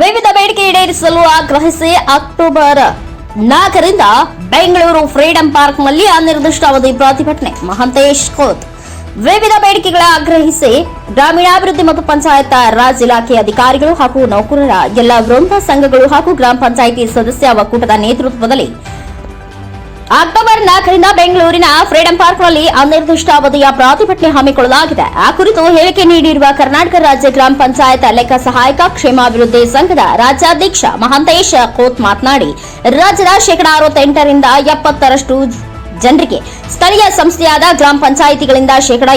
ವಿವಿಧ ಬೇಡಿಕೆ ಈಡೇರಿಸಲು ಆಗ್ರಹಿಸಿ ಅಕ್ಟೋಬರ್ 4ರಿಂದ ಬೆಂಗಳೂರು ಫ್ರೀಡಂ ಪಾರ್ಕ್ನಲ್ಲಿ ಅನಿರ್ದಿಷ್ಟಾವಧಿ ಪ್ರತಿಭಟನೆ. ಮಹಂತೇಶ್ ಕೋತ್. ವಿವಿಧ ಬೇಡಿಕೆಗಳ ಆಗ್ರಹಿಸಿ ಗ್ರಾಮೀಣಾಭಿವೃದ್ಧಿ ಮತ್ತು ಪಂಚಾಯತ್ ರಾಜ್ ಇಲಾಖೆ ಅಧಿಕಾರಿಗಳು ಹಾಗೂ ನೌಕರರ ಎಲ್ಲ ವೃಂದ ಸಂಘಗಳು ಹಾಗೂ ಗ್ರಾಮ ಪಂಚಾಯಿತಿ ಸದಸ್ಯ ಒಕ್ಕೂಟದ ನೇತೃತ್ವದಲ್ಲಿ ಅಕ್ಟೋಬರ್ 4ರಿಂದ ಬೆಂಗಳೂರಿನ ಫ್ರೀಡಂ ಪಾರ್ಕ್ನಲ್ಲಿ ಅನಿರ್ದಿಷ್ಟಾವಧಿಯ ಪ್ರತಿಭಟನೆ ಹಮ್ಮಿಕೊಳ್ಳಲಾಗಿದೆ. ಆ ಕುರಿತು ಹೇಳಿಕೆ ನೀಡಿರುವ ಕರ್ನಾಟಕ ರಾಜ್ಯ ಗ್ರಾಮ ಪಂಚಾಯತ್ ಲೆಕ್ಕ ಸಹಾಯಕ ಕ್ಷೇಮಾಭಿವೃದ್ಧಿ ಸಂಘದ ರಾಜ್ಯಾಧ್ಯಕ್ಷ ಮಹಂತೇಶ್ ಕೋತ್ ಮಾತನಾಡಿ, ರಾಜ್ಯದ 68ರಿಂದ 70ರಷ್ಟು ಜನರಿಗೆ ಸ್ಥಳೀಯ ಸಂಸ್ಥೆಯಾದ ಗ್ರಾಮ ಪಂಚಾಯಿತಿಗಳಿಂದ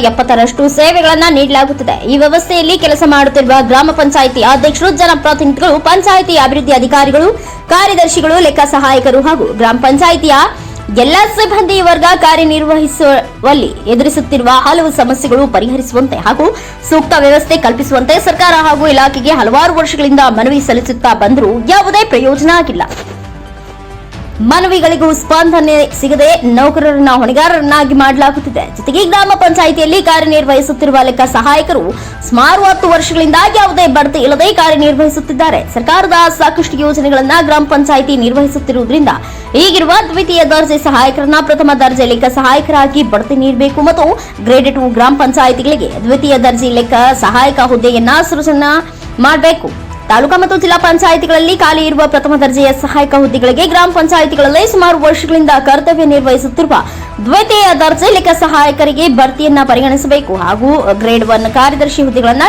70ರಷ್ಟು ಸೇವೆಗಳನ್ನು ನೀಡಲಾಗುತ್ತದೆ. ಈ ವ್ಯವಸ್ಥೆಯಲ್ಲಿ ಕೆಲಸ ಮಾಡುತ್ತಿರುವ ಗ್ರಾಮ ಪಂಚಾಯಿತಿ ಅಧ್ಯಕ್ಷರು, ಜನಪ್ರತಿನಿಧಿಗಳು, ಪಂಚಾಯಿತಿ ಅಭಿವೃದ್ಧಿ ಅಧಿಕಾರಿಗಳು, ಕಾರ್ಯದರ್ಶಿಗಳು, ಲೆಕ್ಕ ಸಹಾಯಕರು ಹಾಗೂ ಗ್ರಾಮ ಪಂಚಾಯಿತಿಯ ಎಲ್ಲ ಸಿಬ್ಬಂದಿ ವರ್ಗ ಕಾರ್ಯನಿರ್ವಹಿಸುವಲ್ಲಿ ಎದುರಿಸುತ್ತಿರುವ ಹಲವು ಸಮಸ್ಯೆಗಳು ಪರಿಹರಿಸುವಂತೆ ಹಾಗೂ ಸೂಕ್ತ ವ್ಯವಸ್ಥೆ ಕಲ್ಪಿಸುವಂತೆ ಸರ್ಕಾರ ಹಾಗೂ ಇಲಾಖೆಗೆ ಹಲವಾರು ವರ್ಷಗಳಿಂದ ಮನವಿ ಸಲ್ಲಿಸುತ್ತಾ ಬಂದರೂ ಯಾವುದೇ ಪ್ರಯೋಜನ ಆಗಿಲ್ಲ. ಮನವಿಗಳಿಗೂ ಸ್ಪಂದನೆ ಸಿಗದೆ ನೌಕರರನ್ನ ಹೊಣೆಗಾರರನ್ನಾಗಿ ಮಾಡಲಾಗುತ್ತಿದೆ. ಜೊತೆಗೆ ಗ್ರಾಮ ಪಂಚಾಯಿತಿಯಲ್ಲಿ ಕಾರ್ಯನಿರ್ವಹಿಸುತ್ತಿರುವ ಲೆಕ್ಕ ಸಹಾಯಕರು ಸುಮಾರು 10 ವರ್ಷಗಳಿಂದ ಯಾವುದೇ ಬಡ್ತಿ ಇಲ್ಲದೆ ಕಾರ್ಯನಿರ್ವಹಿಸುತ್ತಿದ್ದಾರೆ. ಸರ್ಕಾರದ ಸಾಕಷ್ಟು ಯೋಜನೆಗಳನ್ನ ಗ್ರಾಮ ಪಂಚಾಯಿತಿ ನಿರ್ವಹಿಸುತ್ತಿರುವುದರಿಂದ ಈಗಿರುವ ದ್ವಿತೀಯ ದರ್ಜೆ ಸಹಾಯಕರನ್ನ ಪ್ರಥಮ ದರ್ಜೆ ಲೆಕ್ಕ ಸಹಾಯಕರಾಗಿ ಬಡ್ತಿ ನೀಡಬೇಕು ಮತ್ತು ಗ್ರೇಡ್ 2 ಗ್ರಾಮ ಪಂಚಾಯಿತಿಗಳಿಗೆ ದ್ವಿತೀಯ ದರ್ಜೆ ಲೆಕ್ಕ ಸಹಾಯಕ ಹುದ್ದೆಯನ್ನ ಸೃಜನೆ ಮಾಡಬೇಕು. ತಾಲೂಕಾ ಮತ್ತು ಜಿಲ್ಲಾ ಪಂಚಾಯಿತಿಗಳಲ್ಲಿ ಖಾಲಿ ಇರುವ ಪ್ರಥಮ ದರ್ಜೆಯ ಸಹಾಯಕ ಹುದ್ದೆಗಳಿಗೆ ಗ್ರಾಮ ಪಂಚಾಯಿತಿಗಳಲ್ಲಿ ಸುಮಾರು ವರ್ಷಗಳಿಂದ ಕರ್ತವ್ಯ ನಿರ್ವಹಿಸುತ್ತಿರುವ ದ್ವಿತೀಯ ದರ್ಜೆ ಲೆಕ್ಕ ಸಹಾಯಕರಿಗೆ ಬಡ್ತಿಯನ್ನ ಪರಿಗಣಿಸಬೇಕು ಹಾಗೂ ಗ್ರೇಡ್ 1 ಕಾರ್ಯದರ್ಶಿ ಹುದ್ದೆಗಳನ್ನು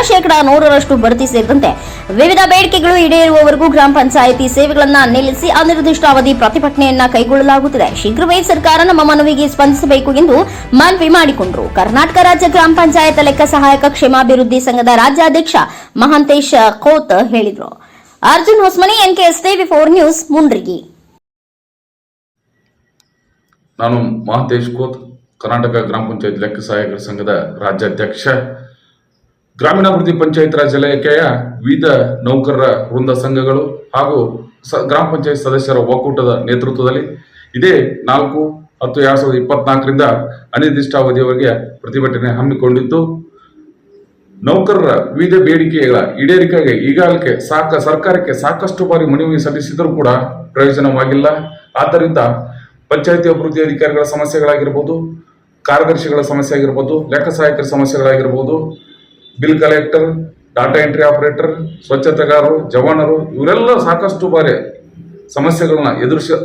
100% ಬಡ್ತಿ ಸೇರಿದಂತೆ ವಿವಿಧ ಬೇಡಿಕೆಗಳು ಈಡೇರುವವರೆಗೂ ಗ್ರಾಮ ಪಂಚಾಯಿತಿ ಸೇವೆಗಳನ್ನು ನಿಲ್ಲಿಸಿ ಅನಿರ್ದಿಷ್ಟಾವಧಿ ಪ್ರತಿಭಟನೆಯನ್ನ ಕೈಗೊಳ್ಳಲಾಗುತ್ತದೆ. ಶೀಘ್ರವೇ ಸರ್ಕಾರ ನಮ್ಮ ಮನವಿಗೆ ಸ್ಪಂದಿಸಬೇಕು ಎಂದು ಮನವಿ ಮಾಡಿಕೊಂಡರು. ಕರ್ನಾಟಕ ರಾಜ್ಯ ಗ್ರಾಮ ಪಂಚಾಯತ್ ಲೆಕ್ಕ ಸಹಾಯಕ ಕ್ಷೇಮಾಭಿವೃದ್ಧಿ ಸಂಘದ ರಾಜ್ಯಾಧ್ಯಕ್ಷ ಮಹಂತೇಶ್ ಕೋತ್ ಹೇಳಿದರು. Arjun Hosmani, NKS TV4 news, Mundrigi. ನಾನು ಮಹಂತೇಶ್ ಕೋತ್, ಕರ್ನಾಟಕ ಗ್ರಾಮ ಪಂಚಾಯತ್ ಲೆಕ್ಕ ಸಹಾಯಕರ ಸಂಘದ ರಾಜ್ಯಾಧ್ಯಕ್ಷ. ಗ್ರಾಮೀಣಾಭಿವೃದ್ಧಿ ಪಂಚಾಯತ್ ರಾಜ್ ಇಲಾಖೆಯ ವಿವಿಧ ನೌಕರರ ವೃಂದ ಸಂಘಗಳು ಹಾಗೂ ಗ್ರಾಮ ಪಂಚಾಯತ್ ಸದಸ್ಯರ ಒಕ್ಕೂಟದ ನೇತೃತ್ವದಲ್ಲಿ ಇದೇ 4/10/2024ರಿಂದ ಅನಿರ್ದಿಷ್ಟಾವಧಿಯವರೆಗೆ ಪ್ರತಿಭಟನೆ ಹಮ್ಮಿಕೊಂಡಿದ್ದು, ನೌಕರರ ವಿವಿಧ ಬೇಡಿಕೆಗಳ ಈಡೇರಿಕೆಗೆ ಈಗಾಗಲೇ ಸರ್ಕಾರಕ್ಕೆ ಸಾಕಷ್ಟು ಬಾರಿ ಮನವಿ ಸಲ್ಲಿಸಿದರೂ ಕೂಡ ಪ್ರಯೋಜನವಾಗಿಲ್ಲ. ಆದ್ದರಿಂದ ಪಂಚಾಯತಿ ಅಭಿವೃದ್ಧಿ ಅಧಿಕಾರಿಗಳ ಸಮಸ್ಯೆಗಳಾಗಿರ್ಬೋದು, ಕಾರ್ಯದರ್ಶಿಗಳ ಸಮಸ್ಯೆ ಆಗಿರ್ಬೋದು, ಲೆಕ್ಕ ಸಹಾಯಕರ ಸಮಸ್ಯೆಗಳಾಗಿರ್ಬೋದು, bill collector, data entry operator, ಸ್ವಚ್ಛತೆಗಾರರು, ಜವಾನರು ಇವರೆಲ್ಲ ಸಾಕಷ್ಟು ಬಾರಿ ಸಮಸ್ಯೆಗಳನ್ನ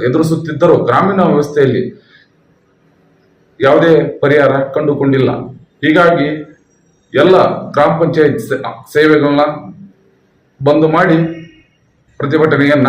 ಎದುರಿಸುತ್ತಿದ್ದರೂ ಗ್ರಾಮೀಣ ವ್ಯವಸ್ಥೆಯಲ್ಲಿ ಯಾವುದೇ ಪರಿಹಾರ ಕಂಡುಕೊಂಡಿಲ್ಲ. ಹೀಗಾಗಿ ಎಲ್ಲ ಗ್ರಾಮ ಪಂಚಾಯತ್ ಸೇವೆಗಳನ್ನ ಬಂದ್ ಮಾಡಿ ಪ್ರತಿಭಟನೆಯನ್ನ